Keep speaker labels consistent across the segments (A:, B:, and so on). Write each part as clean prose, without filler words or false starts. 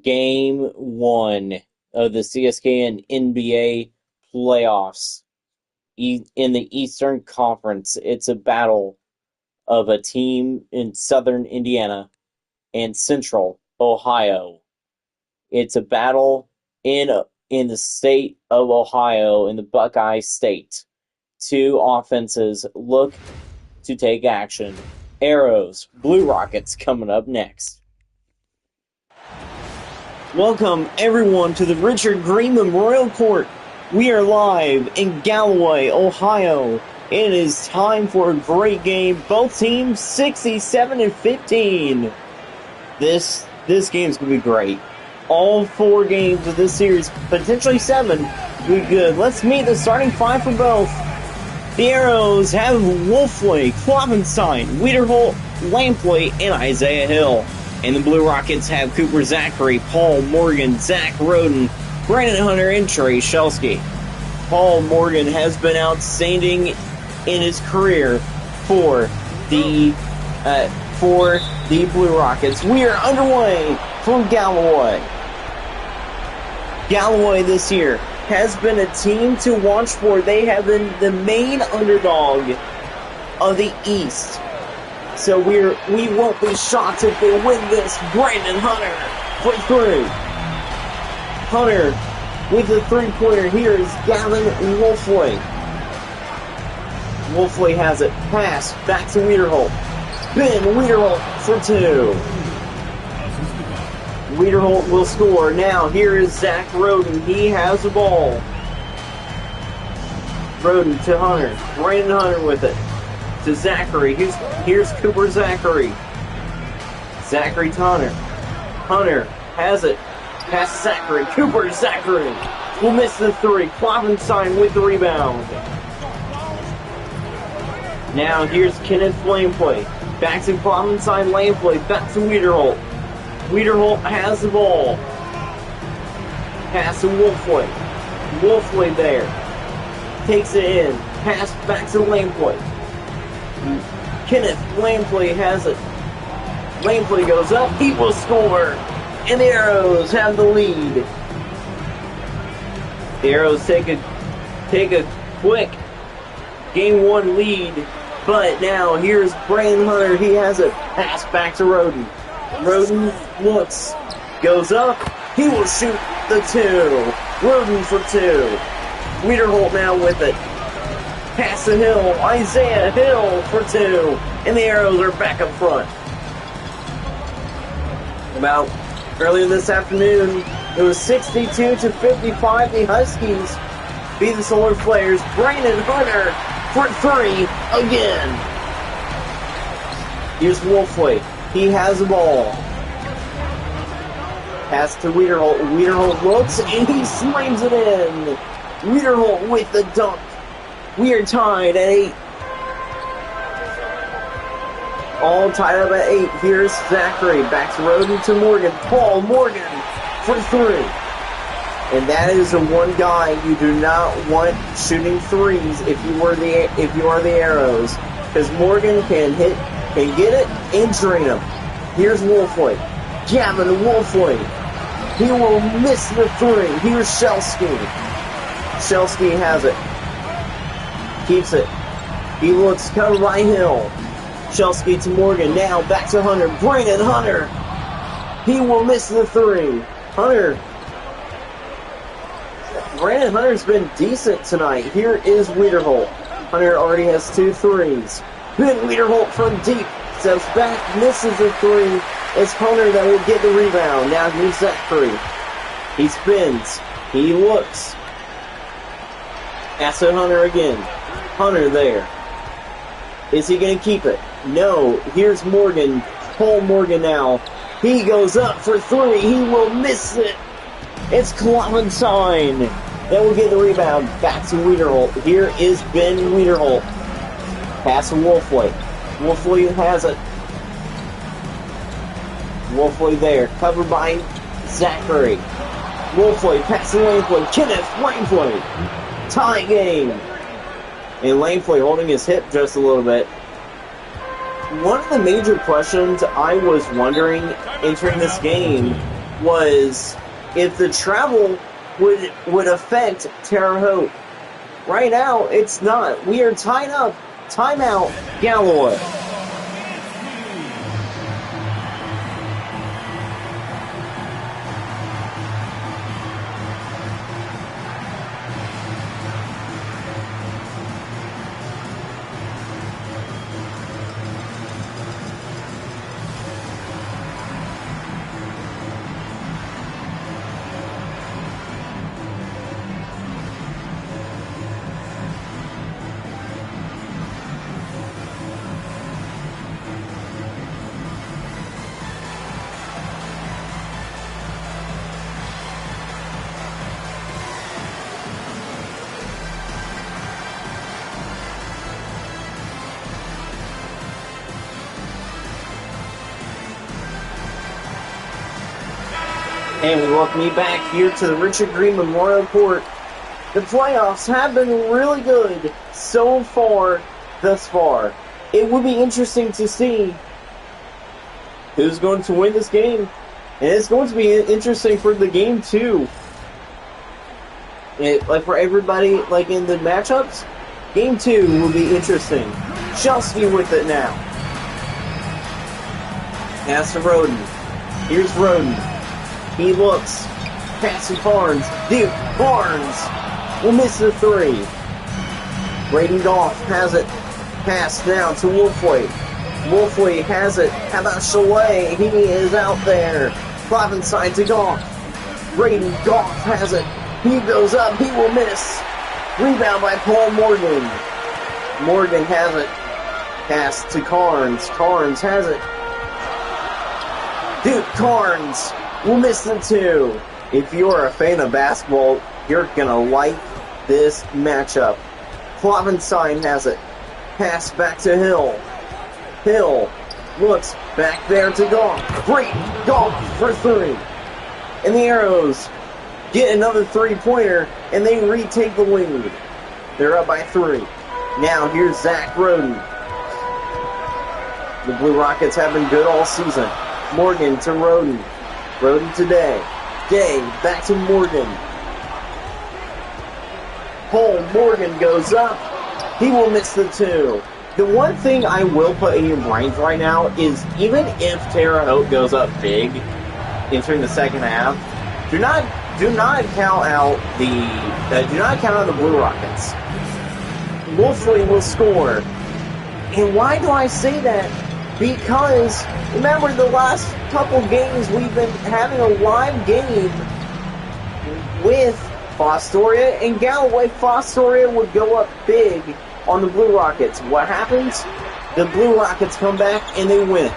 A: Game 1 of the CSKN NBA playoffs in the Eastern Conference. It's a battle of a team in southern Indiana and central Ohio. It's a battle in the state of Ohio, in the Buckeye State. Two offenses look to take action. Arrows, Blue Rockets coming up next. Welcome, everyone, to the Richard Green Memorial Court. We are live in Galloway, Ohio. It is time for a great game. Both teams 67-15. This game's going to be great. All 4 games of this series, potentially 7, will be good. Let's meet the starting 5 for both. The Arrows have Wolfley, Kloppenstein, Wiederholt, Lampley, and Isaiah Hill. And the Blue Rockets have Cooper Zachary, Paul Morgan, Zach Roden, Brandon Hunter, and Trey Shelsky. Paul Morgan has been outstanding in his career for the Blue Rockets. We are underway from Galloway. Galloway this year has been a team to watch for. They have been the main underdog of the East. So we won't be shocked if they win this. Brandon Hunter for 3. Hunter with the 3-pointer. Here is Gavin Wolfley. Wolfley has it. Pass back to Wiederholt. Ben Wiederholt for 2. Wiederholt will score. Now here is Zach Roden. He has the ball. Roden to Hunter. Brandon Hunter with it. To Zachary. Here's Cooper Zachary. Zachary to Hunter. Hunter has it. Past Zachary. Cooper Zachary will miss the 3. Kloppenstein with the rebound. Now here's Kenneth Lampley. Back to Kloppenstein. Lampley. Back to Wiederholt. Wiederholt has the ball. Pass to Wolfley. Wolfley there. Takes it in. Pass back to Lampley. Kenneth Lampley has it. Lampley goes up. He will score. And the Arrows have the lead. The Arrows take a quick Game 1 lead. But now here's Brandon Hunter. He has it. Pass back to Roden. Roden looks. Goes up. He will shoot the 2. Roden for 2. Wiederholt now with it. Pass to Hill. Isaiah Hill for 2. And the Arrows are back up front. About earlier this afternoon, it was 62-55. The Huskies beat the Solar Flares. Brandon Hunter for 3 again. Here's Wolfley. He has the ball. Pass to Wiederholt. Wiederholt looks and he slams it in. Wiederholt with the dunk. We are tied at 8. All tied up at 8. Here's Zachary. Back to Roden to Morgan. Paul Morgan for 3. And that is the one guy you do not want shooting threes if you are the Arrows. Because Morgan can get it and drain them. Here's Wolfley. Gavin Wolfley. He will miss the 3. Here's Shelsky. Shelsky has it. Keeps it. He looks covered by Hill. Shelsky to Morgan. Now back to Hunter. Brandon Hunter. He will miss the 3. Brandon Hunter's been decent tonight. Here is Wiederholt. Hunter already has 2 threes. Ben Wiederholt from deep. Steps back. Misses the 3. It's Hunter that will get the rebound. Now here's Zachary. He spins. He looks. Pass to Hunter again. Hunter there. Is he going to keep it? No. Here's Morgan. Paul Morgan now. He goes up for 3. He will miss it. It's Kloppenstein that will get the rebound. Back to Wiederholt. Here is Ben Wiederholt. Pass to Wolfley. Wolfley has it. Wolfley there. Covered by Zachary. Wolfley passing Lampley. Kenneth Lampley. Tie game. And Lampley holding his hip just a little bit. One of the major questions I was wondering entering this game was if the travel would affect Terre Haute. Right now, it's not. We are tied up. Timeout, Galloway. And we welcome you back here to the Richard Green Memorial Court. The playoffs have been really good so far, thus far. It would be interesting to see who's going to win this game. And it's going to be interesting for the game, too. Like for everybody, like in the matchups, game 2 will be interesting. Chelsea with it now. Pass to Roden. Here's Roden. He looks. Pass to Barnes. Duke Barnes will miss the 3. Braden Goff has it. Pass now to Wolfway. Wolfway has it. How about Chalet? He is out there. Flop inside to Goff. Braden Goff has it. He goes up. He will miss. Rebound by Paul Morgan. Morgan has it. Pass to Carnes. Carnes has it. Duke Carnes will miss the 2. If you're a fan of basketball, you're gonna like this matchup. Klovenstein has it. Pass back to Hill. Hill looks back there to Goff. Great Goff for 3. And the Arrows get another 3-pointer, and they retake the lead. They're up by 3. Now here's Zach Roden. The Blue Rockets have been good all season. Morgan to Roden. Roden to Day. Day back to Morgan. Paul Morgan goes up. He will miss the 2. The one thing I will put in your brains right now is even if Terre Haute goes up big entering the second half, do not count out the Blue Rockets. Wolfley will score. And why do I say that? Because, remember, the last couple games we've been having a live game with Fostoria and Galloway. Fostoria would go up big on the Blue Rockets. What happens? The Blue Rockets come back and they win.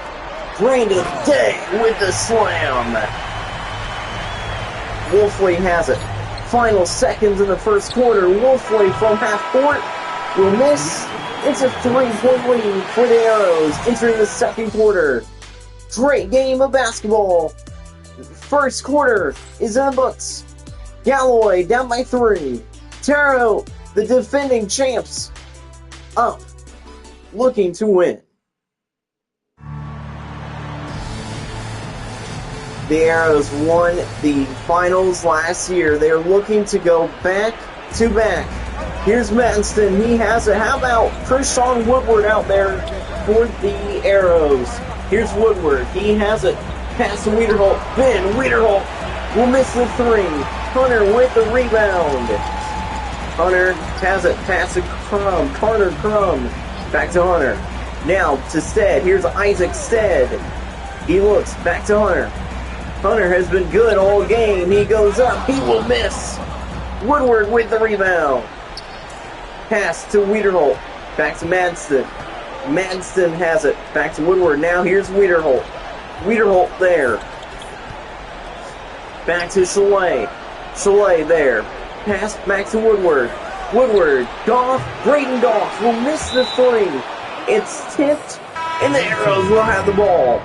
A: Brandon Day with the slam. Wolfley has it. Final seconds in the first quarter. Wolfley from half court will miss. It's a 3-point lead for the Arrows entering the second quarter. Great game of basketball. First quarter is in the books. Galloway down by 3. Terre Haute, the defending champs, up, looking to win. The Arrows won the finals last year. They're looking to go back to back. Here's Manston. He has it. How about Krishawn Woodward out there for the Arrows? Here's Woodward. He has it. Pass to Wiederholt. Ben Wiederholt will miss the 3. Hunter with the rebound. Hunter has it. Pass to Crum. Carter Crum. Back to Hunter. Now to Stead. Here's Isaac Stead. He looks. Back to Hunter. Hunter has been good all game. He goes up. He will miss. Woodward with the rebound. Pass to Wiederholt. Back to Madston. Madston has it. Back to Woodward. Now here's Wiederholt. Wiederholt there. Back to Chalet. Chalet there. Pass back to Woodward. Woodward. Goff. Braden Goff will miss the 3. It's tipped, and the Arrows will have the ball.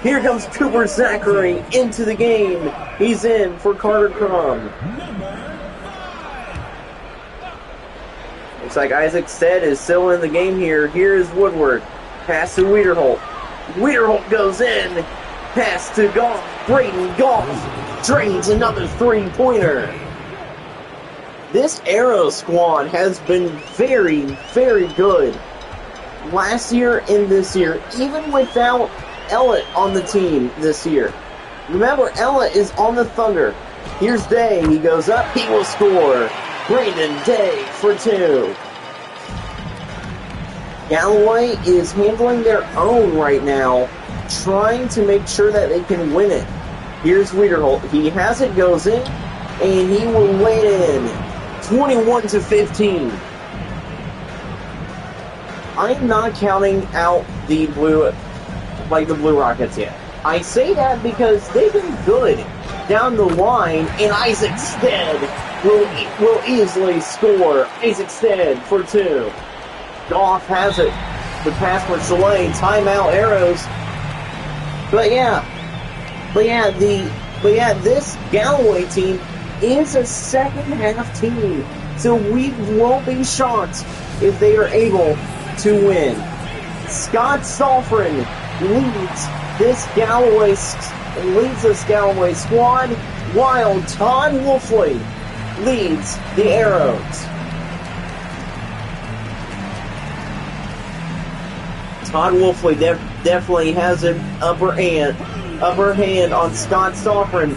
A: Here comes Cooper Zachary into the game. He's in for Carter Crum. Looks like Isaac Stead is still in the game here. Here's Woodward. Pass to Wiederholt. Wiederholt goes in. Pass to Goff. Braden Goff drains another three-pointer. This Arrow squad has been very, very good. Last year and this year, even without Ellett on the team this year. Remember, Ellett is on the Thunder. Here's Day. He goes up. He will score. Brandon Day for two. Galloway is handling their own right now, trying to make sure that they can win it. Here's Wiederholt. He has it, goes in, and he will lay it in. 21-15. I'm not counting out the Blue Rockets yet. I say that because they've been good down the line, and Isaac Stead will easily score. Isaac Stead for two. Goff has it. The pass for Chalet. Timeout Arrows. But yeah, this Galloway team is a second half team. So we won't be shocked if they are able to win. Scott Stolfren leads this Galloway squad, while Todd Wolfley leads the Arrows. Todd Wolfley definitely has an upper hand on Scott Stolfren,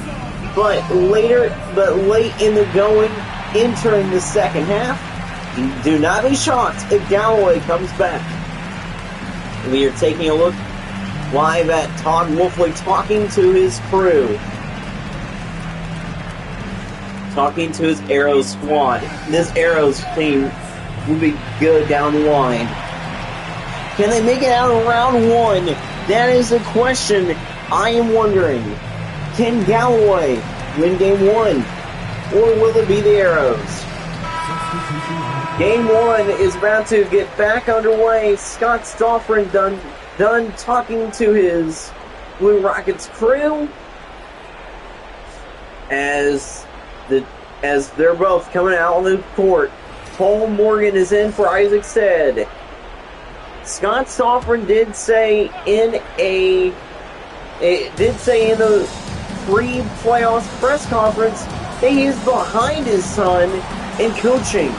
A: but late in the going, entering the second half, do not be shocked if Galloway comes back. We are taking a look live at Todd Wolfley talking to his crew. Talking to his Arrows squad. This Arrows team will be good down the line. Can they make it out of round one? That is a question I am wondering. Can Galloway win game one? Or will it be the Arrows? Game one is about to get back underway. Scott Stolfren done talking to his Blue Rockets crew as they're both coming out on the court. Paul Morgan is in for Isaac Stead. Scott Stolfren did say in the pre-playoffs press conference that he is behind his son in coaching.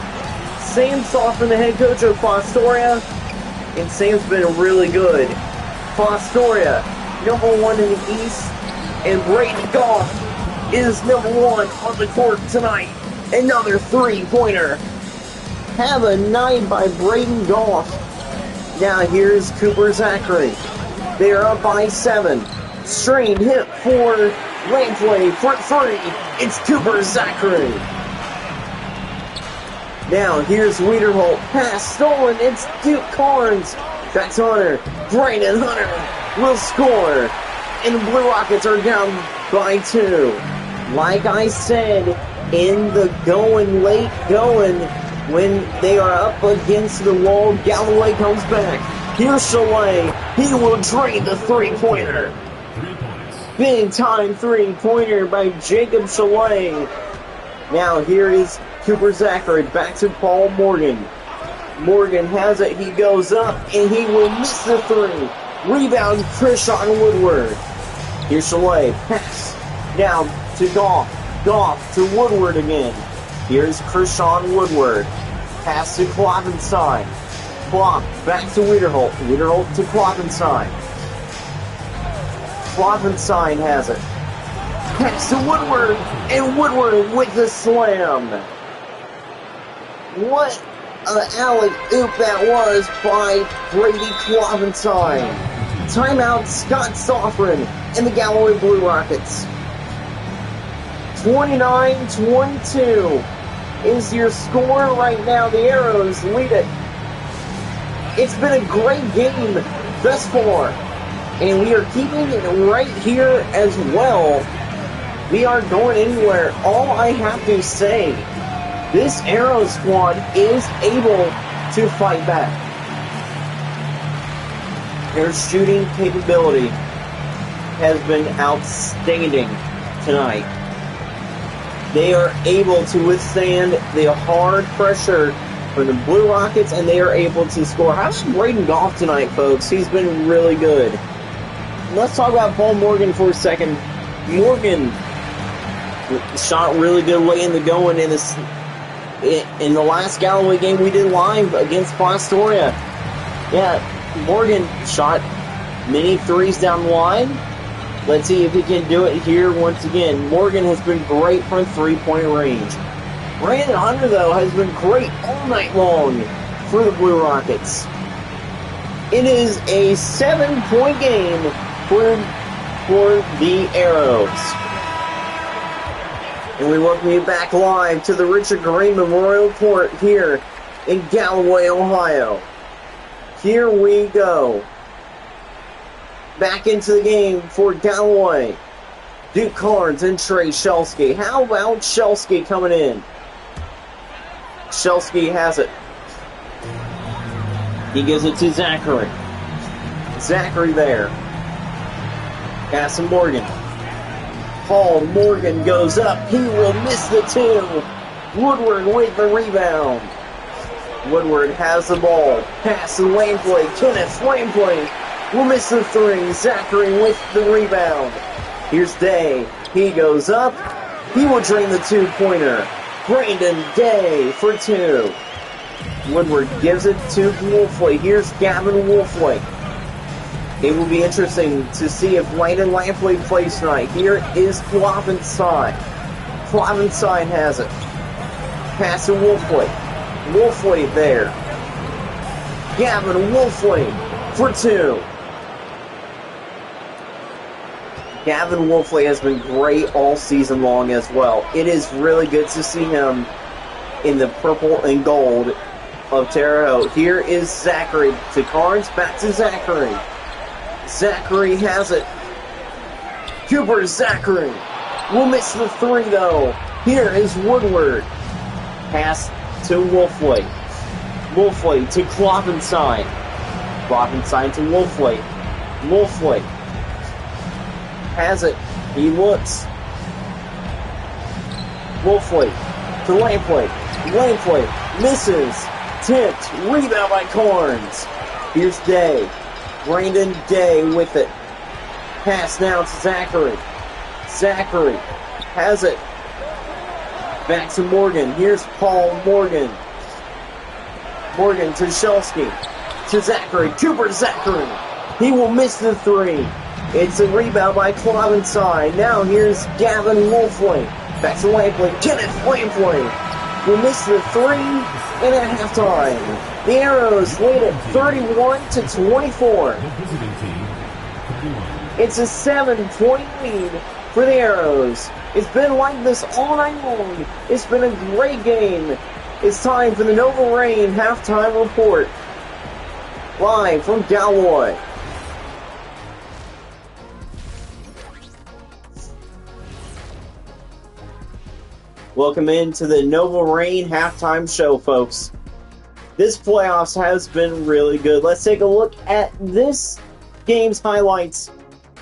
A: Sam Stolfren, the head coach of Fostoria, and Sam's been really good. Fostoria, number one in the East, and Braden Goff is number one on the court tonight. Another three-pointer. Have a night by Braden Goff. Now here's Cooper Zachary. They are up by 7. Strained hip for Lampley for 3. It's Cooper Zachary. Now here's Wiederholt. Pass stolen. It's Duke Carnes. Back to Hunter. Brandon Hunter will score. And the Blue Rockets are down by 2. Like I said, in the late going, when they are up against the wall, Galloway comes back. Here's Chalet. He will drain the three-pointer. Big time three-pointer by Jacob Chalet. Now here is Cooper Zachary. Back to Paul Morgan. Morgan has it. He goes up and he will miss the three. Rebound Krishan Woodward. Here's Chalet. Pass. Now to Goff. Goff to Woodward again. Here's Krishan Woodward. Pass to Kloppenstein. Klopp back to Wiederholt. Wiederholt to Kloppenstein. Kloppenstein has it. Pass to Woodward. And Woodward with the slam. What an alley-oop that was by Brady Kloppenstein. Timeout Scott Stolfren and the Galloway Blue Rockets. 29-22 is your score right now. The Arrows lead it. It's been a great game thus far, and we are keeping it right here as well. We aren't going anywhere. All I have to say, this Arrow squad is able to fight back. Their shooting capability has been outstanding tonight. They are able to withstand the hard pressure from the Blue Rockets, and they are able to score. How's Braden Goff tonight, folks? He's been really good. Let's talk about Paul Morgan for a second. Morgan shot really good late in the going in this. In the last Galloway game we did live against Fostoria. Yeah, Morgan shot many threes down the line. Let's see if he can do it here once again. Morgan has been great from three-point range. Brandon Hunter, though, has been great all night long for the Blue Rockets. It is a 7-point game for the Arrows. And we welcome you back live to the Richard Green Memorial Court here in Galloway, Ohio. Here we go. Back into the game for Galloway. Duke Carnes and Trey Shelsky. How about Shelsky coming in? Shelsky has it. He gives it to Zachary. Zachary there. Pass to Morgan. Paul Morgan goes up. He will miss the two. Woodward with the rebound. Woodward has the ball. Pass to Lampley. Kenneth Lampley will miss the three. Zachary with the rebound. Here's Day. He goes up. He will drain the two-pointer. Brandon Day for two. Woodward gives it to Wolfley. Here's Gavin Wolfley. It will be interesting to see if Landon Lampley plays tonight. Here is Clavenside. Clavenside has it. Pass to Wolfley. Wolfley there. Gavin Wolfley for two. Gavin Wolfley has been great all season long as well. It is really good to see him in the purple and gold of Terre Haute. Here is Zachary to Carnes. Back to Zachary. Zachary has it. Cooper Zachary will miss the three, though. Here is Woodward. Pass to Wolfley. Wolfley to Clavenside. Clavenside to Wolfley. Wolfley has it. He looks. Wolfley to Lampley. Lampley misses. Tipped. Rebound by Carnes. Here's Day. Brandon Day with it. Pass now to Zachary. Zachary has it. Back to Morgan. Here's Paul Morgan. Morgan to Shelsky. To Zachary. Cooper Zachary. He will miss the three. It's a rebound by Clavenside. Now here's Gavin Wolfley. Back to Lampley. Kenneth Lampley will miss the three. And at halftime, the Arrows lead at 31-24. It's a 7-point lead for the Arrows. It's been like this all night long. It's been a great game. It's time for the Nova Rain halftime report. Live from Galloway. Welcome into the Nova Rain halftime show, folks. This playoffs has been really good. Let's take a look at this game's highlights.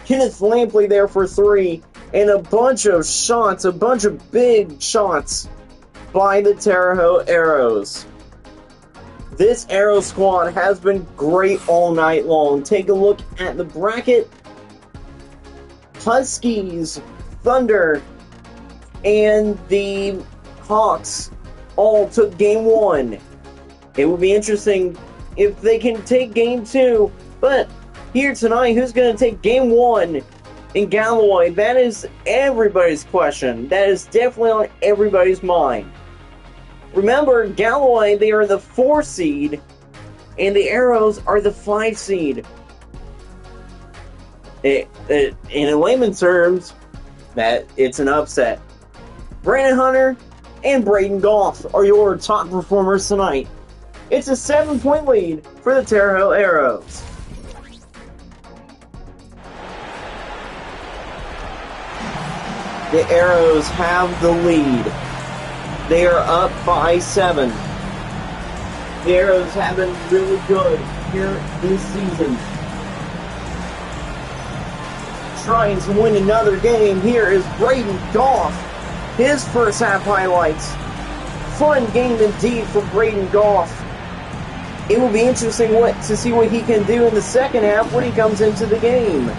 A: Kenneth Lampley there for three, and a bunch of shots, a bunch of big shots by the Terre Haute Arrows. This Arrow squad has been great all night long. Take a look at the bracket. Huskies, Thunder, and the Hawks all took game one. It will be interesting if they can take game two, but here tonight, who's going to take game one in Galloway? That is everybody's question. That is definitely on everybody's mind. Remember, Galloway, they are the 4 seed, and the Arrows are the 5 seed. In layman's terms, that it's an upset. Brandon Hunter and Braden Goff are your top performers tonight. It's a 7-point lead for the Terre Haute Arrows. The Arrows have the lead. They are up by 7. The Arrows have been really good here this season. Trying to win another game. Here is Braden Goff. His first half highlights. Fun game indeed for Braden Goff. It will be interesting to see what he can do in the second half when he comes into the game.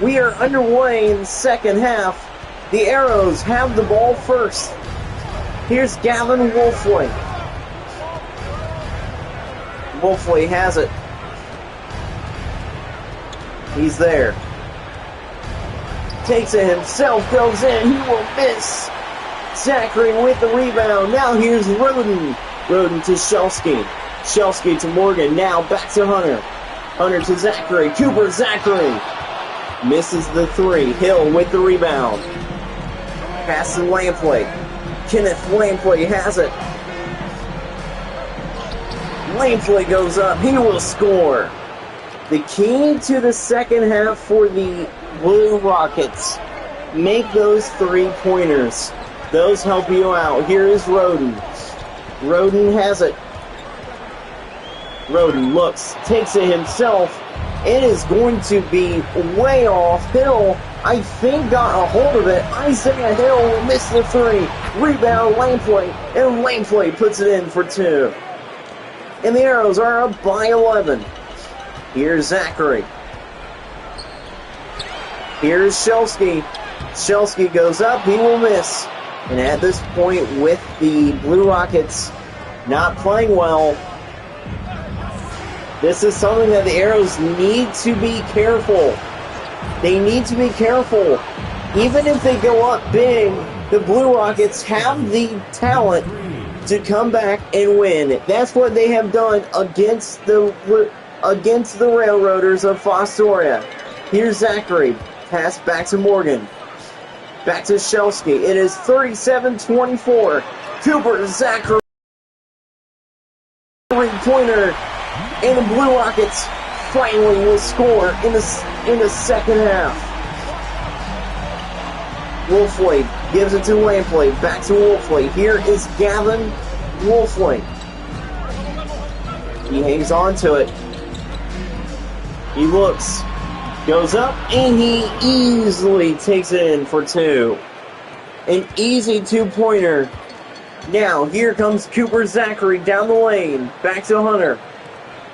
A: We are underway in the second half. The Arrows have the ball first. Here's Gavin Wolfley. Wolfley has it. He's there. Takes it himself, goes in, he will miss. Zachary with the rebound. Now here's Roden. Roden to Shelsky. Shelsky to Morgan. Now back to Hunter. Hunter to Zachary. Cooper Zachary. Misses the three. Hill with the rebound. Pass to Lampley. Kenneth Lampley has it. Lampley goes up. He will score. The key to the second half for the Blue Rockets. Make those three-pointers. Those help you out. Here is Roden. Roden has it. Roden looks, takes it himself. It is going to be way off. Hill, I think, got a hold of it. Isaiah Hill will miss the three. Rebound, Lampley. And Lampley puts it in for two. And the Arrows are up by 11. Here's Zachary. Here's Shelsky. Shelsky goes up. He will miss. And at this point, with the Blue Rockets not playing well, this is something that the Arrows need to be careful. They need to be careful. Even if they go up big, the Blue Rockets have the talent to come back and win. That's what they have done against the Railroaders of Fostoria. Here's Zachary. Pass back to Morgan. Back to Shelsky. It is 37-24. Cooper Zachary. Three-pointer. And the Blue Rockets finally will score in the second half. Wolfley gives it to Lampley. Back to Wolfley. Here is Gavin Wolfley. He hangs on to it. He looks. Goes up, and he easily takes it in for two. An easy two-pointer. Now, here comes Cooper Zachary down the lane. Back to Hunter.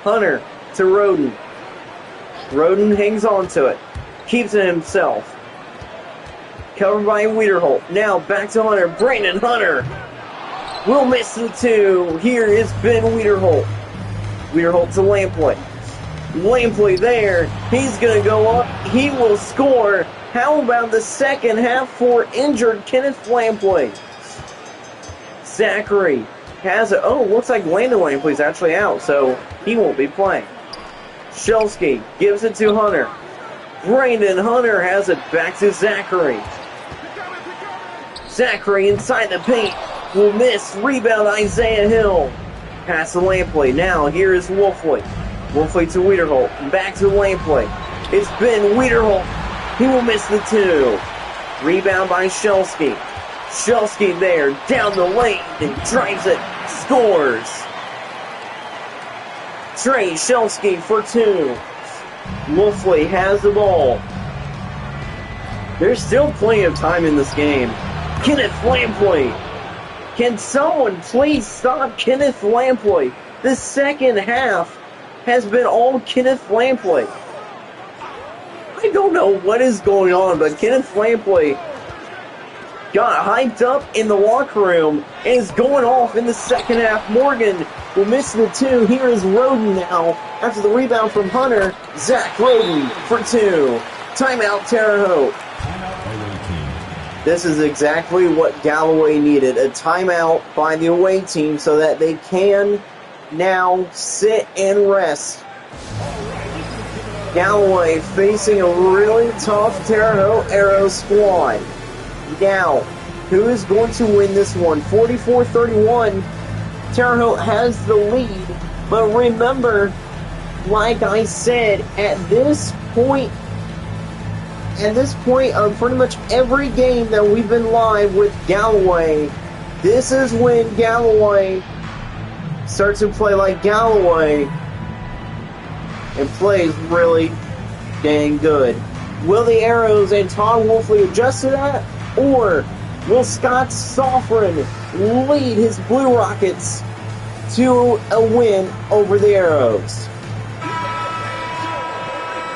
A: Hunter to Roden. Roden hangs on to it. Keeps it himself. Covered by Wiederholt. Now, back to Hunter. Brandon Hunter will miss the two. Here is Ben Wiederholt. Wiederholt to Lampley. Lampley there. He's going to go up. He will score. How about the second half for injured Kenneth Lampley? Zachary has it. Oh, looks like Landon Lampley's actually out, so he won't be playing. Shelsky gives it to Hunter. Brandon Hunter has it back to Zachary. Zachary inside the paint. Will miss. Rebound Isaiah Hill. Pass to Lampley. Now here is Wolfley. Wolfley to Wiederholt. Back to Lampley. It's Ben Wiederholt. He will miss the two. Rebound by Shelsky. Shelsky there, down the lane, and drives it. Scores. Trey Shelsky for two. Wolfley has the ball. There's still plenty of time in this game. Kenneth Lampley. Can someone please stop Kenneth Lampley? The second half has been all Kenneth Lampley. I don't know what is going on, but Kenneth Lampley got hyped up in the locker room and is going off in the second half. Morgan will miss the two. Here is Roden now. After the rebound from Hunter, Zach Roden for two. Timeout, Terre Haute. This is exactly what Galloway needed. A timeout by the away team so that they can now sit and rest. Galloway facing a really tough Terre Haute Arrows squad. Now, who is going to win this one? 44-31. Terre Haute has the lead. But remember, like I said, at this point of pretty much every game that we've been live with Galloway, this is when Galloway starts to play like Galloway and plays really dang good. Will the Arrows and Todd Wolfley adjust to that? Or will Scott Soffren lead his Blue Rockets to a win over the Arrows?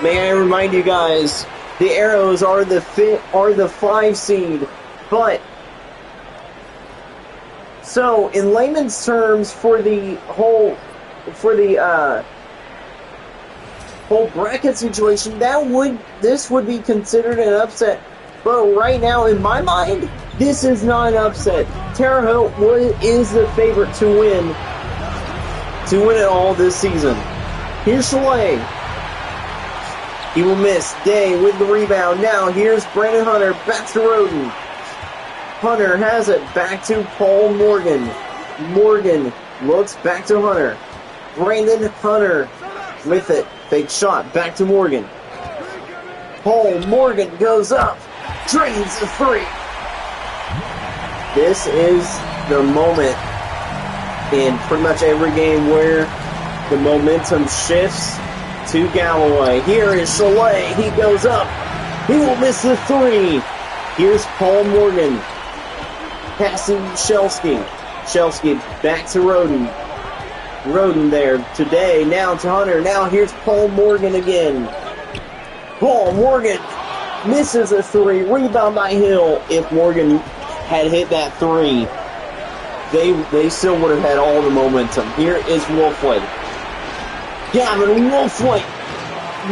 A: May I remind you guys, The Arrows are the 5 seed, but so in layman's terms for the whole bracket situation, this would be considered an upset. But right now, in my mind, this is not an upset. Terre Haute is the favorite to win it all this season. Here's Chalet. He will miss. Day with the rebound. Now here's Brandon Hunter. Back to Roden. Hunter has it. Back to Paul Morgan. Morgan looks back to Hunter. Brandon Hunter with it. Fake shot. Back to Morgan. Paul Morgan goes up. Drains the 3. This is the moment in pretty much every game where the momentum shifts to Galloway. Here is Chalet. He goes up. He will miss the 3. Here's Paul Morgan. Passing Shelsky. Shelsky back to Roden. Roden there today. Now to Hunter. Now here's Paul Morgan again. Paul Morgan misses a 3. Rebound by Hill. If Morgan had hit that 3, they still would have had all the momentum. Here is Wolfwood. Gavin Wolfwood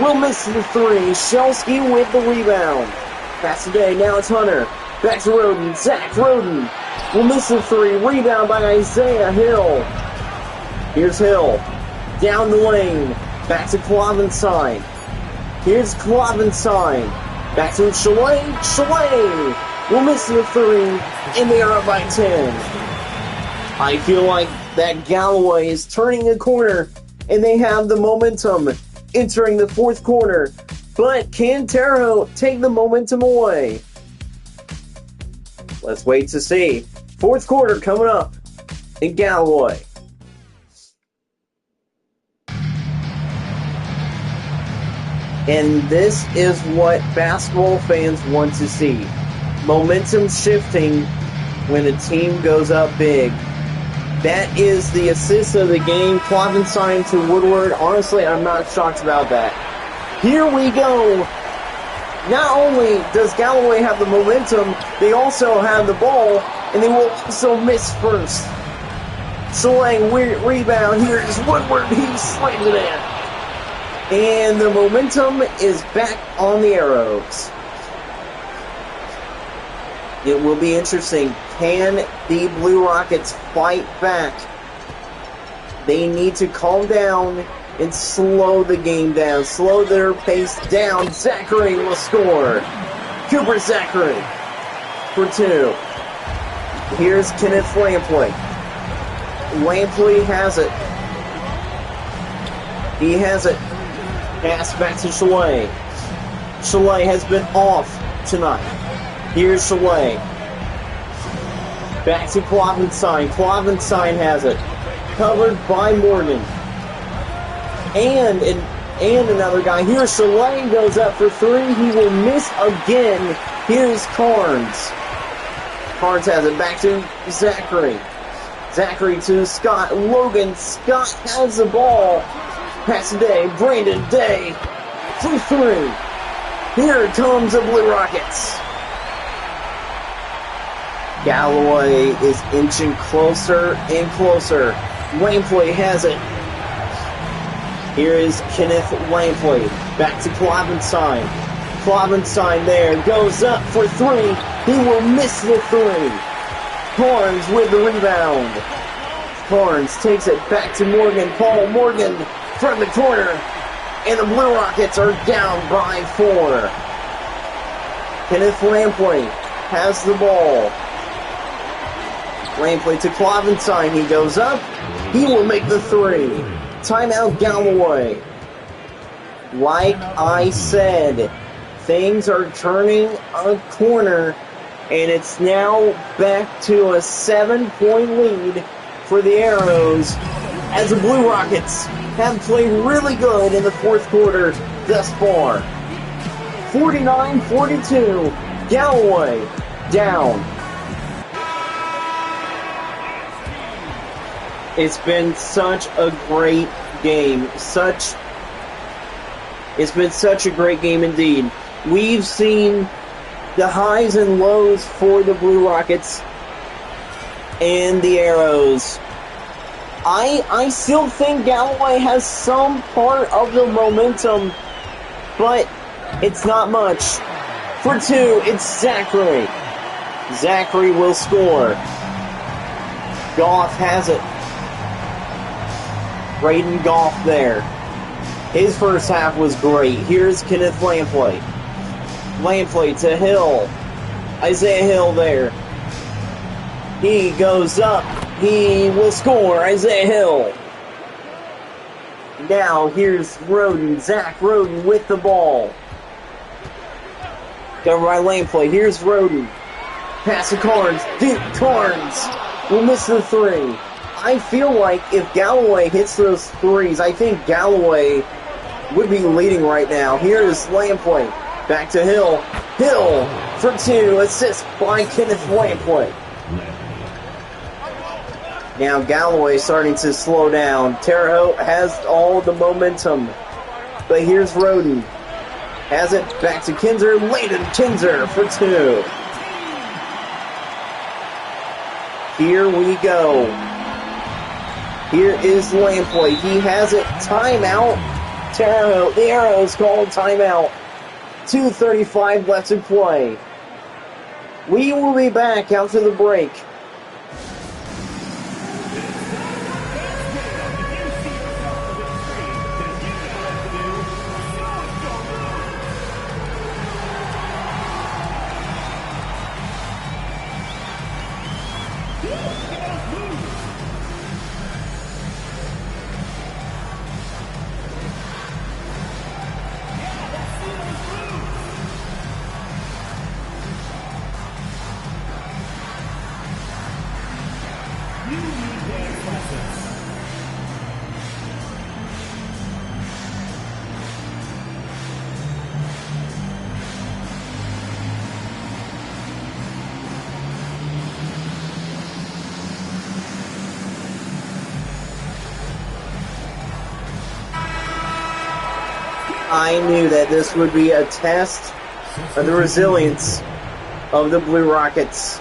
A: will miss the 3. Shelsky with the rebound. Pass today. Now it's Hunter. Back to Roden. Zach Roden will miss the 3. Rebound by Isaiah Hill. Here's Hill. Down the lane. Back to Klavenstein. Here's Klavenstein. Back to Chalet. Chalet will miss the 3. And they are up by 10. I feel like that Galloway is turning a corner. And they have the momentum entering the 4th quarter. But can Terre Haute take the momentum away? Let's wait to see. 4th quarter coming up in Galloway. And this is what basketball fans want to see. Momentum shifting when a team goes up big. That is the assist of the game. Klavenstein to Woodward. Honestly, I'm not shocked about that. Here we go. Not only does Galloway have the momentum, they also have the ball, and they will also miss first. Chalet rebound. Here is Woodward. He slams it in. And the momentum is back on the Arrows. It will be interesting. Can the Blue Rockets fight back? They need to calm down and slow the game down. Slow their pace down. Zachary will score. Cooper Zachary for 2. Here's Kenneth Lampley. Lampley has it. He has it. Pass back to Chalet. Chalet has been off tonight. Here's Chalet. Back to Klavenstein. Klavenstein has it. Covered by Morgan. And another guy. Here's Chalet goes up for 3. He will miss again. Here's Carnes. Carnes has it. Back to Zachary. Zachary to Scott. Logan. Scott has the ball. Pass Day. Brandon Day for 3. Here comes the Blue Rockets. Galloway is inching closer and closer. Lampley has it. Here is Kenneth Lampley. Back to Klavenstein. Klavenstein there. Goes up for 3. He will miss the 3. Carnes with the rebound. Carnes takes it back to Morgan. Paul Morgan from the corner. And the Blue Rockets are down by 4. Kenneth Lampley has the ball. Lampley to Klavenstein. He goes up. He will make the 3. Timeout Galloway. Like I said, things are turning a corner, and it's now back to a 7-point lead for the Arrows as the Blue Rockets have played really good in the 4th quarter thus far. 49-42, Galloway down. It's been such a great game. It's been such a great game indeed. We've seen the highs and lows for the Blue Rockets and the Arrows. I still think Galloway has some part of the momentum, but it's not much. For two, it's Zachary. Zachary will score. Goff has it. Braden Goff there. His first half was great. Here's Kenneth Lampley. Lampley to Hill. Isaiah Hill there. He goes up. He will score. Isaiah Hill. Now here's Roden. Zach Roden with the ball. Covered by Lampley. Here's Roden. Pass to Carnes. Carnes will miss the three. I feel like if Galloway hits those threes, I think Galloway would be leading right now. Here's Lampley. Back to Hill. Hill for two. Assist by Kenneth Lampley. Now Galloway starting to slow down. Terre Haute has all the momentum. But here's Roden. Has it back to Kinzer. Layden Kinzer for two. Here we go. Here is Lampley. He has it. Timeout. Terre Haute. The Arrows called timeout. 2:35 left to play. We will be back after the break. I knew that this would be a test of the resilience of the Blue Rockets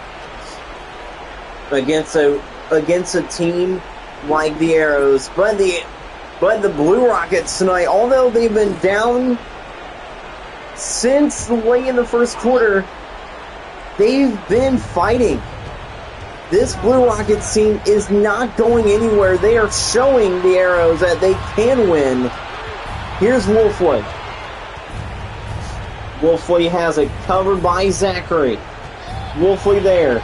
A: against a team like the Arrows. But the Blue Rockets tonight, although they've been down since late in the first quarter, they've been fighting. This Blue Rockets team is not going anywhere. They are showing the Arrows that they can win. Here's Wolfley. Wolfley has it covered by Zachary. Wolfley there.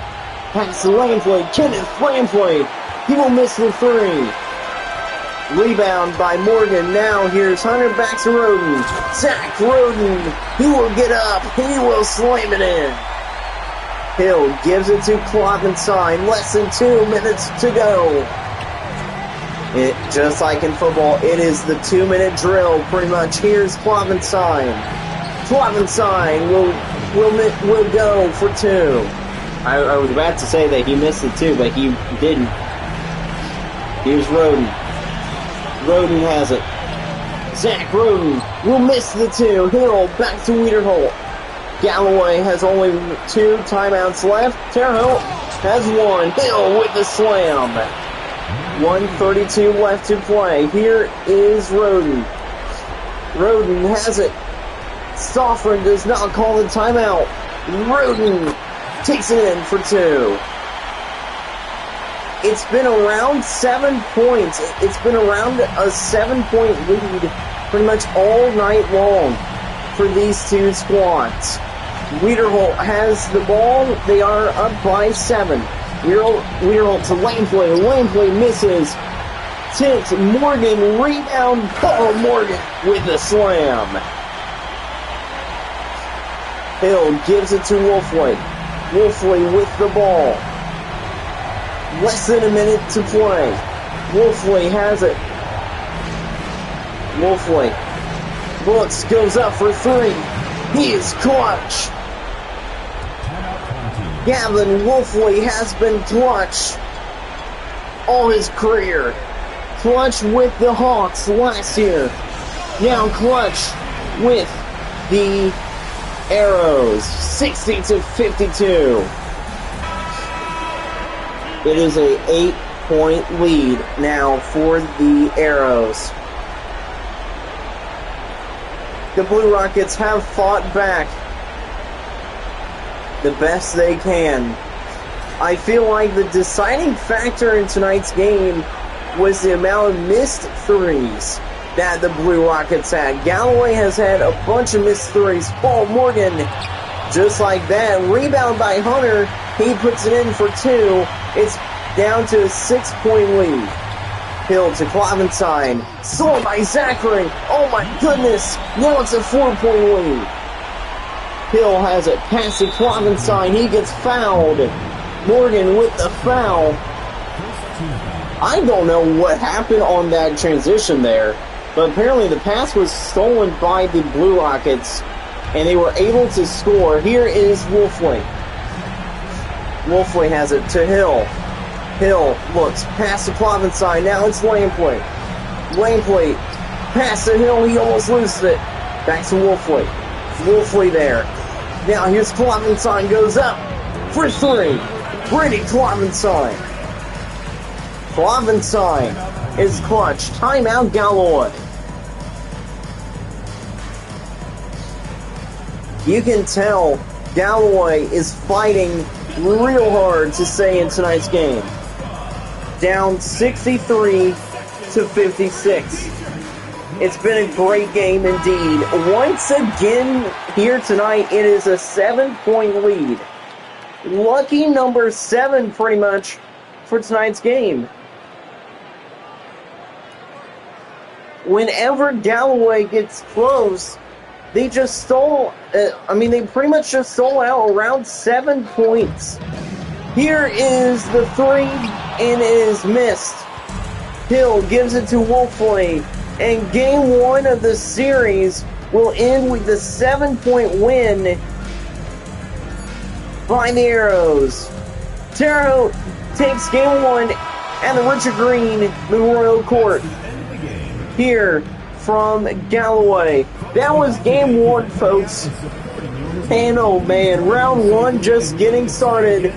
A: Pass to Lampley. Kenneth Lampley. He will miss the three. Rebound by Morgan. Now here's Hunter back to Roden. Zach Roden. He will get up. He will slam it in. Hill gives it to Kloppenstein. Less than 2 minutes to go. Just like in football, it is the 2-minute drill, pretty much. Here's Kloppenstein. Kloppenstein will go for two. I was about to say that he missed it too, but he didn't. Here's Roden. Roden has it. Zach Roden will miss the two. Hill back to Wiederholt. Galloway has only 2 timeouts left. Terre Haute has one. Hill with the slam. 1:32 left to play. Here is Roden. Roden has it. Stoffren does not call the timeout. Roden takes it in for two. It's been around 7 points. It's been around a 7-point lead pretty much all night long for these two squads. Wiederholt has the ball. They are up by 7. Wiederholt to Lampley. Lampley misses. Tipped. Morgan rebound. Paul Morgan with the slam. Hill gives it to Wolfley. Wolfley with the ball. Less than a minute to play. Wolfley has it. Wolfley looks, goes up for three. He is clutch. Gavin Wolfley has been clutch all his career. Clutch with the Hawks last year. Now clutch with the Arrows, 60-52. It is a 8-point lead now for the Arrows. The Blue Rockets have fought back the best they can. I feel like the deciding factor in tonight's game was the amount of missed threes that the Blue Rockets had. Galloway has had a bunch of missed threes. Paul Morgan, just like that. Rebound by Hunter. He puts it in for 2. It's down to a 6-point lead. Hill to Clementine. Slow by Zachary. Oh my goodness. Now it's a 4-point lead. Hill has it past to Clementine. He gets fouled. Morgan with the foul. I don't know what happened on that transition there, but apparently the pass was stolen by the Blue Rockets, and they were able to score. Here is Wolfley. Wolfley has it to Hill. Hill looks past the Clementine. Now it's Lampley. Lampley past the Hill. He almost loses it. Back to Wolfley. Wolfley there. Now here's Clementine. Goes up for 3. Brittany Clementine. Clementine is clutch. Timeout Galloway. You can tell Galloway is fighting real hard to stay in tonight's game. Down 63-56. It's been a great game indeed. Once again here tonight, it is a 7-point lead. Lucky number 7 pretty much for tonight's game. Whenever Galloway gets close, they just stole, they pretty much just stole out around 7 points. Here is the 3, and it is missed. Hill gives it to Wolfley, and game 1 of the series will end with the 7-point win by the Arrows. Terre Haute takes game 1 at the Richard Green Memorial Court. Here from Galloway. That was game 1, folks. And oh man, round 1 just getting started.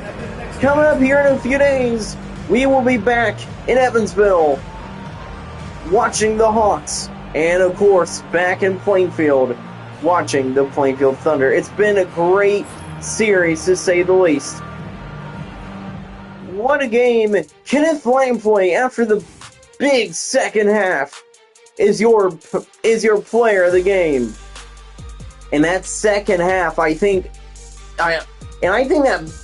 A: Coming up here in a few days, we will be back in Evansville watching the Hawks. And of course, back in Plainfield watching the Plainfield Thunder. It's been a great series, to say the least. What a game. Kenneth Lampley, after the big second half, is your player of the game. And that second half, I think that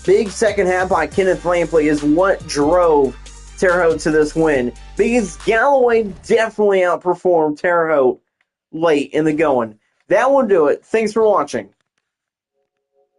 A: big second half by Kenneth Lampley is what drove Terre Haute to this win. Because Galloway definitely outperformed Terre Haute late in the going. That will do it. Thanks for watching.